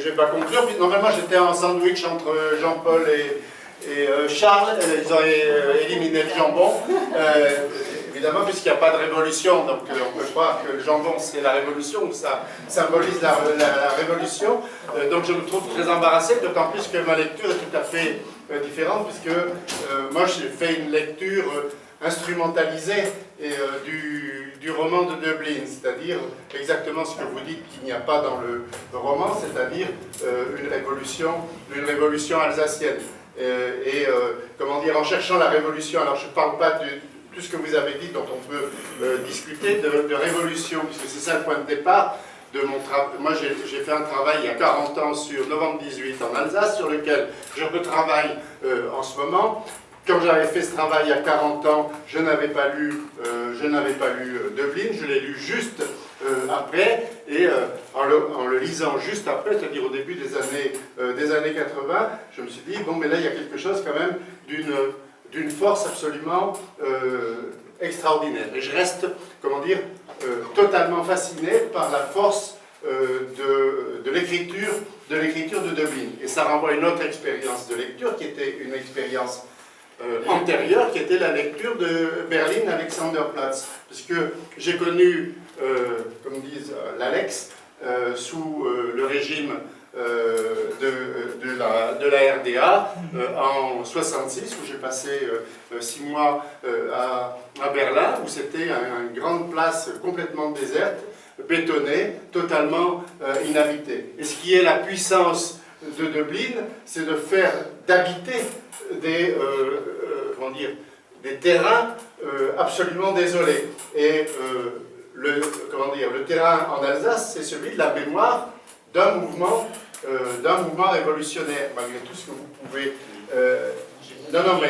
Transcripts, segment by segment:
vais pas conclure. Puis, normalement, j'étais en sandwich entre Jean-Paul et Charles. Ils ont éliminé le jambon. Évidemment, puisqu'il n'y a pas de révolution, donc on peut croire que le jambon c'est la révolution, ou ça symbolise la révolution. Donc je me trouve très embarrassé, d'autant plus que ma lecture est tout à fait différente, puisque moi j'ai fait une lecture instrumentalisée du roman de Dublin, c'est-à-dire exactement ce que vous dites qu'il n'y a pas dans le roman, c'est-à-dire une révolution alsacienne. Comment dire, en cherchant la révolution, alors je ne parle pas de tout ce que vous avez dit, dont on peut discuter, de révolution, puisque c'est ça le point de départ de mon travail. Moi, j'ai fait un travail il y a 40 ans sur Novembre 18 en Alsace, sur lequel je retravaille en ce moment. Quand j'avais fait ce travail il y a 40 ans, je n'avais pas lu Dublin, je l'ai lu juste après, et en le lisant juste après, c'est-à-dire au début des années 80, je me suis dit, bon, mais là, il y a quelque chose quand même d'une force absolument extraordinaire. Et je reste, comment dire, totalement fasciné par la force de l'écriture de Dublin. Et ça renvoie à une autre expérience de lecture, qui était une expérience antérieure, qui était la lecture de Berlin-Alexanderplatz. Parce que j'ai connu, comme disent l'Alex, sous le régime de la RDA en 66, où j'ai passé 6 mois à Berlin, où c'était une grande place complètement déserte, bétonnée, totalement inhabitée. Et ce qui est la puissance de Dublin, c'est de faire d'habiter des terrains absolument désolés. Et le terrain en Alsace, c'est celui de la mémoire d'un mouvement révolutionnaire, malgré tout ce que vous pouvez... Non,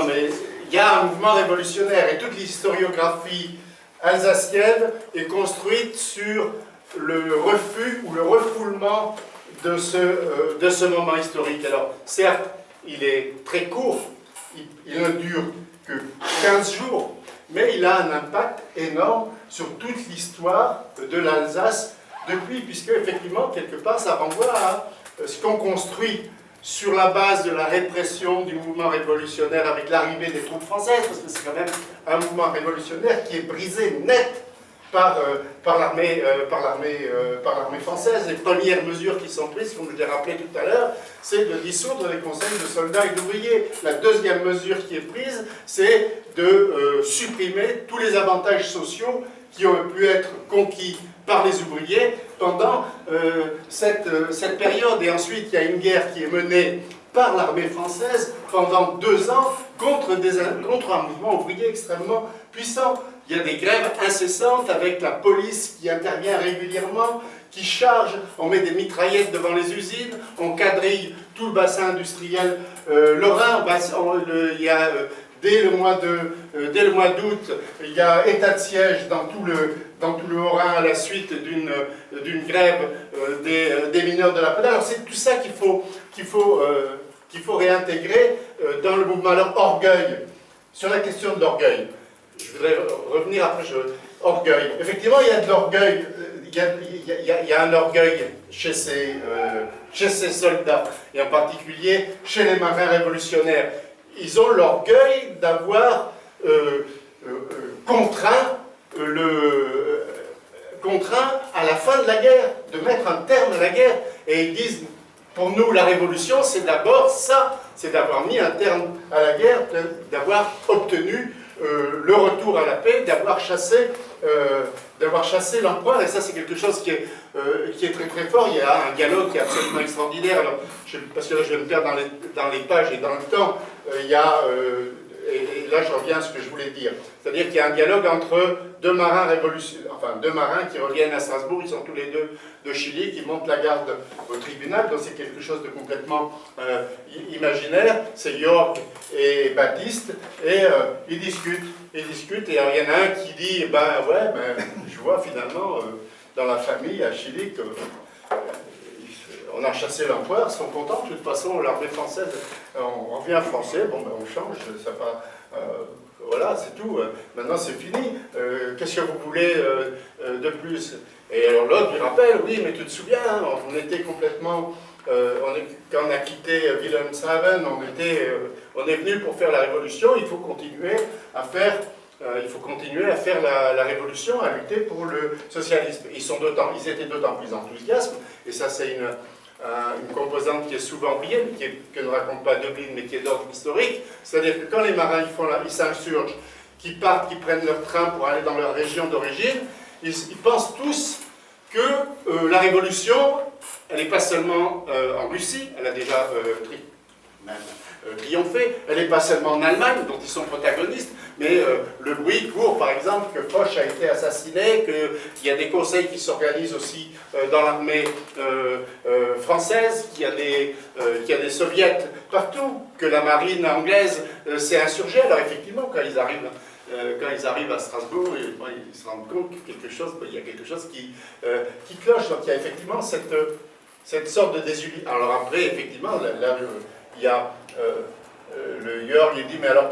mais il y a un mouvement révolutionnaire, et toute l'historiographie alsacienne est construite sur le refus ou le refoulement de ce moment historique. Alors, certes, il est très court, il ne dure que 15 jours, mais il a un impact énorme sur toute l'histoire de l'Alsace depuis, puisque effectivement, quelque part, ça renvoie à ce qu'on construit sur la base de la répression du mouvement révolutionnaire avec l'arrivée des troupes françaises, parce que c'est quand même un mouvement révolutionnaire qui est brisé net par l'armée française. Les premières mesures qui sont prises, comme je l'ai rappelé tout à l'heure, c'est de dissoudre les conseils de soldats et d'ouvriers. La deuxième mesure qui est prise, c'est de supprimer tous les avantages sociaux qui ont pu être conquis par les ouvriers pendant cette période. Et ensuite, il y a une guerre qui est menée par l'armée française pendant 2 ans contre un mouvement ouvrier extrêmement puissant. Il y a des grèves incessantes avec la police qui intervient régulièrement, qui charge, on met des mitraillettes devant les usines, on quadrille tout le bassin industriel lorrain. Il y a, dès le mois d'août, il y a état de siège dans tout le Haut-Rhin à la suite d'une grève des mineurs de la pédale. Alors c'est tout ça qu'il faut réintégrer dans le mouvement. Alors orgueil, sur la question de l'orgueil, je voudrais revenir après, orgueil. Effectivement, il y a de l'orgueil, il y a un orgueil chez ces soldats, et en particulier chez les marins révolutionnaires. Ils ont l'orgueil d'avoir contraint à la fin de la guerre, de mettre un terme à la guerre. Et ils disent, pour nous, la révolution, c'est d'abord ça, c'est d'avoir mis un terme à la guerre, d'avoir obtenu le retour à la paix, d'avoir chassé l'empereur. Et ça, c'est quelque chose qui est très très fort. Il y a un dialogue qui est absolument extraordinaire. Alors, parce que là, je vais me perdre dans les pages et dans le temps. Il y a... et là, je reviens à ce que je voulais dire. C'est-à-dire qu'il y a un dialogue entre deux marins qui reviennent à Strasbourg, ils sont tous les deux de Chili, qui montent la garde au tribunal, donc c'est quelque chose de complètement imaginaire. C'est York et Baptiste, et ils discutent, et alors, il y en a un qui dit, je vois finalement, dans la famille à Chili, que... on a chassé l'empereur, ils sont contents, de toute façon, l'armée française, on revient français, on change, ça va, voilà, c'est tout, maintenant c'est fini, qu'est-ce que vous voulez de plus? Et alors l'autre lui rappelle, oui, mais tu te souviens, on était complètement... quand on a quitté Wilhelmshaven, on est venu pour faire la révolution, il faut continuer à faire... la révolution, à lutter pour le socialisme. Ils étaient d'autant plus enthousiastes, et ça c'est une composante qui est souvent oubliée, que ne raconte pas Döblin, mais qui est d'ordre historique, c'est-à-dire que quand les marins ils s'insurgent, qu'ils partent, qu'ils prennent leur train pour aller dans leur région d'origine, ils pensent tous que la révolution, elle n'est pas seulement en Russie, elle a déjà triomphé, elle n'est pas seulement en Allemagne, dont ils sont protagonistes, mais le bruit court, par exemple, que Foch a été assassiné, qu'il y a des conseils qui s'organisent aussi dans l'armée française, qu'il y a des soviets partout, que la marine anglaise s'est insurgée. Alors effectivement, quand ils arrivent à Strasbourg, ils se rendent compte qu'il y a quelque chose qui cloche. Donc il y a effectivement cette sorte de désuétude. Alors après, effectivement, là il y a... le Jörg, il dit, mais alors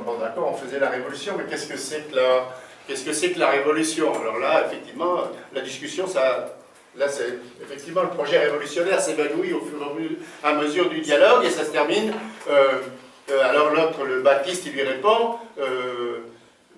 bon, d'accord, on faisait la révolution, mais qu'est-ce que c'est que la révolution? Alors là, effectivement, la discussion, là, c'est effectivement le projet révolutionnaire s'évanouit au fur et à mesure du dialogue, et ça se termine. Alors l'autre, le Baptiste, il lui répond,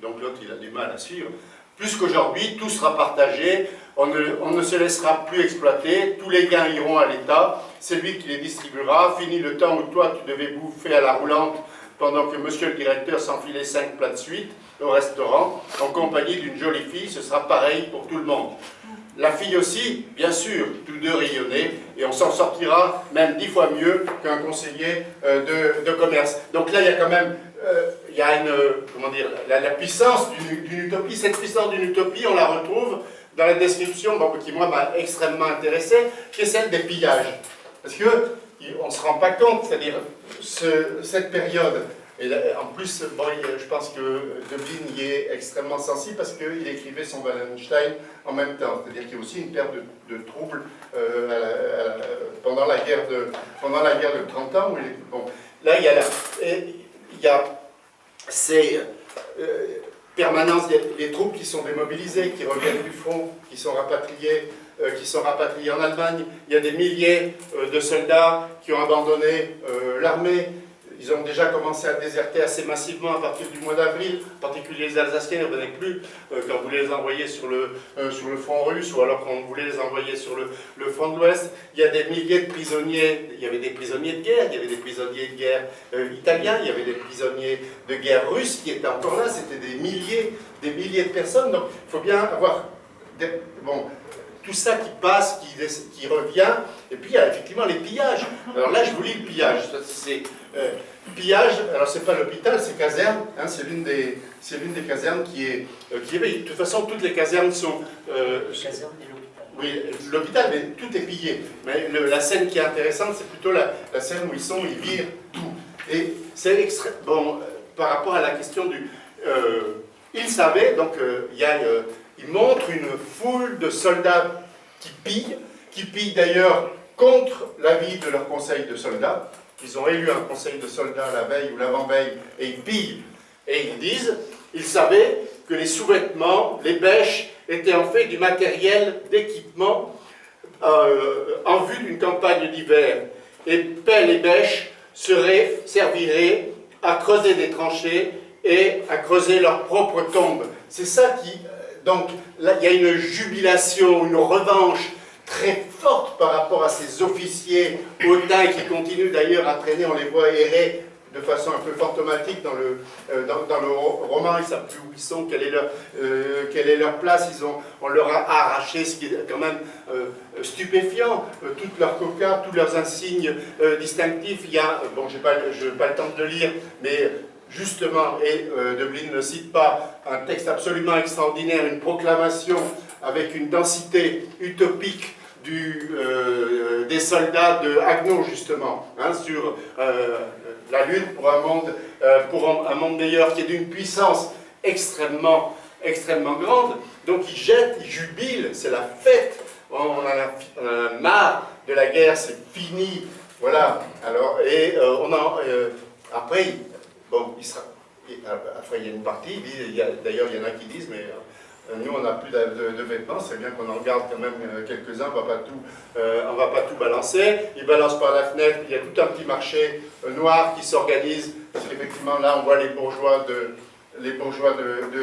donc l'autre, il a du mal à suivre. Plus qu'aujourd'hui, tout sera partagé, on ne se laissera plus exploiter, tous les gains iront à l'État, c'est lui qui les distribuera, fini le temps où toi tu devais bouffer à la roulante pendant que monsieur le directeur s'enfilait 5 plats de suite au restaurant, en compagnie d'une jolie fille, ce sera pareil pour tout le monde. La fille aussi, bien sûr, tous deux rayonnés, et on s'en sortira même 10 fois mieux qu'un conseiller de commerce. Donc là, il y a quand même... il y a la puissance d'une utopie. Cette puissance d'une utopie, on la retrouve dans la description qui, moi, m'a extrêmement intéressé, qui est celle des pillages. Parce qu'on ne se rend pas compte, c'est-à-dire cette période, et là, en plus, bon, je pense que Döblin y est extrêmement sensible parce qu'il écrivait son Wallenstein en même temps. C'est-à-dire qu'il y a aussi une période de troubles pendant la guerre de 30 ans. Bon, là, il y a ces permanences, les troupes qui sont démobilisées, qui reviennent du front, qui sont rapatriées en Allemagne. Il y a des milliers de soldats qui ont abandonné l'armée. Ils ont déjà commencé à déserter assez massivement à partir du mois d'avril, en particulier les Alsaciens ne venaient plus quand on voulait les envoyer sur le front russe ou alors quand on voulait les envoyer sur le front de l'Ouest. Il y a des milliers de prisonniers, il y avait des prisonniers de guerre, il y avait des prisonniers de guerre italiens, il y avait des prisonniers de guerre russes qui étaient encore là, c'était des milliers de personnes. Donc il faut bien avoir tout ça qui passe, qui revient, et puis il y a effectivement les pillages. Alors là, je vous lis le pillage. C'est pillage, alors c'est pas l'hôpital, c'est caserne, hein, c'est l'une des casernes qui est de toute façon, toutes les casernes sont... caserne et l'hôpital. Oui, l'hôpital, mais tout est pillé. Mais la scène qui est intéressante, c'est plutôt la scène où ils virent tout. Et c'est extrême... Bon, par rapport à la question du... ils savaient, donc il montre une foule de soldats qui pillent d'ailleurs contre l'avis de leur conseil de soldats. Ils ont élu un conseil de soldats la veille ou l'avant-veille, et ils pillent. Et ils disent, ils savaient que les sous-vêtements, les bêches, étaient en fait du matériel d'équipement en vue d'une campagne d'hiver. Et pelles et bêches serviraient à creuser des tranchées et à creuser leur propre tombe. C'est ça qui... Donc là, il y a une jubilation, une revanche très forte par rapport à ces officiers hautains qui continuent d'ailleurs à traîner, on les voit errer de façon un peu fantomatique dans le roman, ils ne savent plus où ils sont, quelle est leur place, on leur a arraché, ce qui est quand même stupéfiant, toutes leurs cocardes, tous leurs insignes distinctifs. Il y a, bon, je n'ai pas le temps de le lire, mais justement, et Döblin ne cite pas un texte absolument extraordinaire, une proclamation avec une densité utopique des soldats de Haguenau, justement, hein, sur la lutte pour un monde meilleur, qui est d'une puissance extrêmement grande. Donc ils jettent, ils jubilent, c'est la fête, on en a marre de la guerre, c'est fini, voilà. Alors, et après, bon, après il y a une partie, d'ailleurs il y en a qui disent, mais Nous, on n'a plus de vêtements, c'est bien qu'on en garde quand même quelques-uns, on va pas tout balancer. Ils balancent par la fenêtre, il y a tout un petit marché noir qui s'organise, parce qu'effectivement, là, on voit les bourgeois de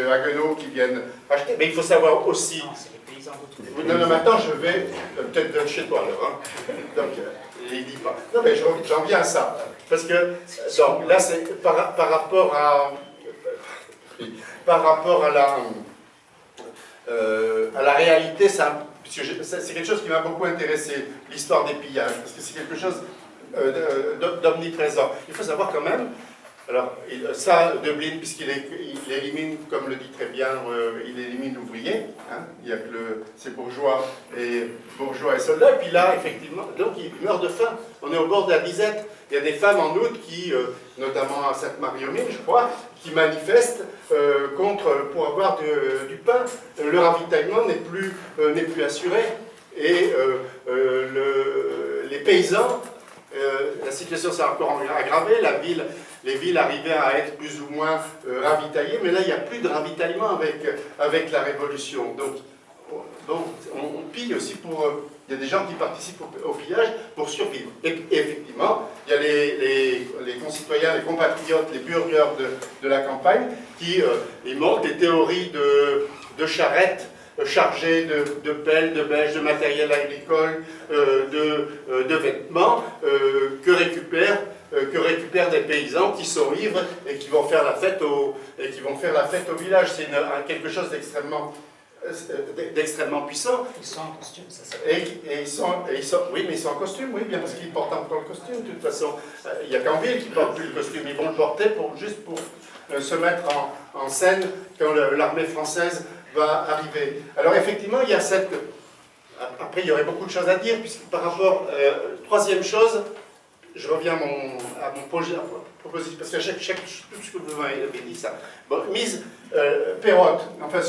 Haguenau qui viennent acheter. Mais il faut savoir aussi... Non, c'est les paysans d'autres. Non, maintenant, je vais peut-être chez toi, alors. Hein. Donc, il dit pas. Non, mais j'en viens à ça. Parce que, donc, là, c'est par rapport à la réalité, c'est quelque chose qui m'a beaucoup intéressé, l'histoire des pillages, parce que c'est quelque chose d'omniprésent. Il faut savoir quand même, alors ça, Döblin, puisqu'il élimine, comme le dit très bien, il élimine l'ouvrier, hein, il n'y a que ces bourgeois et soldats, et puis là, effectivement, donc il meurt de faim. On est au bord de la disette. Il y a des femmes en août qui, notamment à Sainte-Marie-aux-Mines, je crois, qui manifestent pour avoir du pain. Le ravitaillement n'est plus assuré. Et les paysans, la situation s'est encore aggravée, les villes arrivaient à être plus ou moins ravitaillées, mais là il n'y a plus de ravitaillement avec la Révolution. Donc on pille aussi il y a des gens qui participent au pillage pour survivre. Et effectivement, il y a les concitoyens, les compatriotes, les burgers de la campagne qui ils montent des théories de charrettes chargées de pelles, de bêches, de matériel agricole, de vêtements que récupèrent des paysans qui sont ivres et qui vont faire la fête au village. C'est quelque chose d'extrêmement puissant. Ils sont en costume, ça s'appelle. Oui, mais ils sont en costume, oui, bien parce qu'ils portent encore le costume. De toute façon, il n'y a qu'en ville qui ne portent plus le costume. Ils vont le porter juste pour se mettre en scène quand l'armée française va arriver. Alors effectivement, il y a cette... Après, il y aurait beaucoup de choses à dire, puisque par rapport... troisième chose, je reviens à mon projet, proposition, parce que tout ce que vous m'avez dit, ça. Bon, mise Perrotte, enfin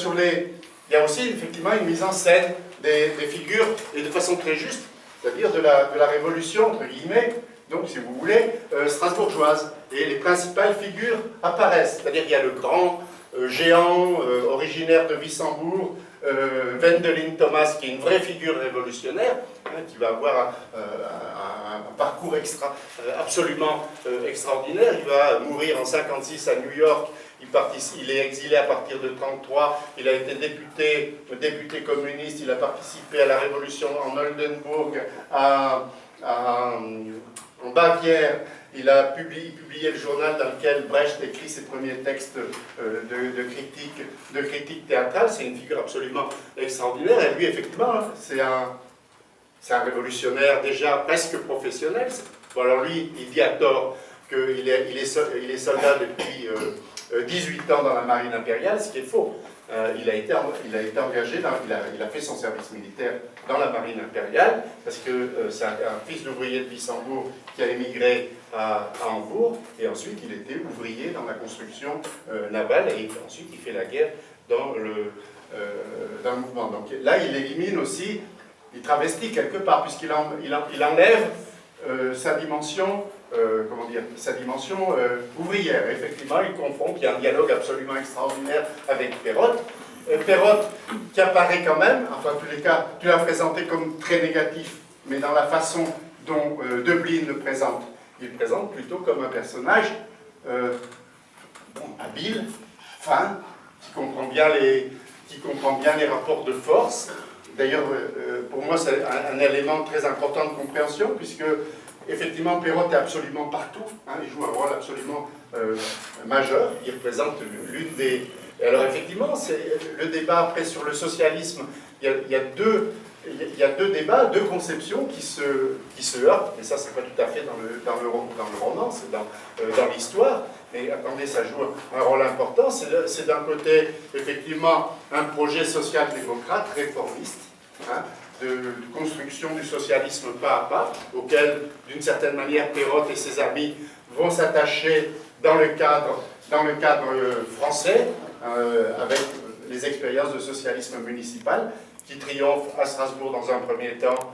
il y a aussi effectivement une mise en scène des figures, et de façon très juste, c'est-à-dire de la Révolution, entre guillemets, donc si vous voulez, strasbourgeoise. Et les principales figures apparaissent, c'est-à-dire qu'il y a le grand géant originaire de Wissembourg, Wendelin Thomas, qui est une vraie figure révolutionnaire, hein, qui va avoir un parcours absolument extraordinaire. Il va mourir en 1956 à New York. Il est exilé à partir de 1933. Il a été député communiste. Il a participé à la révolution en Oldenburg, en Bavière. Il a publié le journal dans lequel Brecht écrit ses premiers textes de critique théâtrale. C'est une figure absolument extraordinaire. Et lui, effectivement, c'est un révolutionnaire déjà presque professionnel. Bon, alors lui, il dit à tort qu'il est soldat depuis 18 ans dans la marine impériale, ce qui est faux. Il a été engagé, il a fait son service militaire dans la marine impériale, parce que c'est un fils d'ouvrier de Wissembourg qui a émigré à Hambourg, et ensuite il était ouvrier dans la construction navale, et ensuite il fait la guerre dans le mouvement. Donc là, il élimine aussi, il travestit quelque part, puisqu'il enlève sa dimension ouvrière. Effectivement, il confond, il y a un dialogue absolument extraordinaire avec Perrotte. Perrotte qui apparaît quand même, enfin en tous les cas, tu l'as présenté comme très négatif, mais dans la façon dont Döblin le présente, il le présente plutôt comme un personnage habile, fin, qui comprend bien les rapports de force. D'ailleurs, pour moi, c'est un élément très important de compréhension, puisque effectivement, Perrotte est absolument partout, hein, il joue un rôle absolument majeur, il représente l'une des... Alors effectivement, c'est le débat après sur le socialisme, il y a deux débats, deux conceptions qui se heurtent, mais ça c'est pas tout à fait dans le roman, c'est dans l'histoire, mais attendez, ça joue un rôle important, c'est d'un côté effectivement un projet social-démocrate, réformiste, hein, de construction du socialisme pas à pas, auquel, d'une certaine manière, Perrotte et ses amis vont s'attacher dans le cadre français, avec les expériences de socialisme municipal, qui triomphent à Strasbourg dans un premier temps,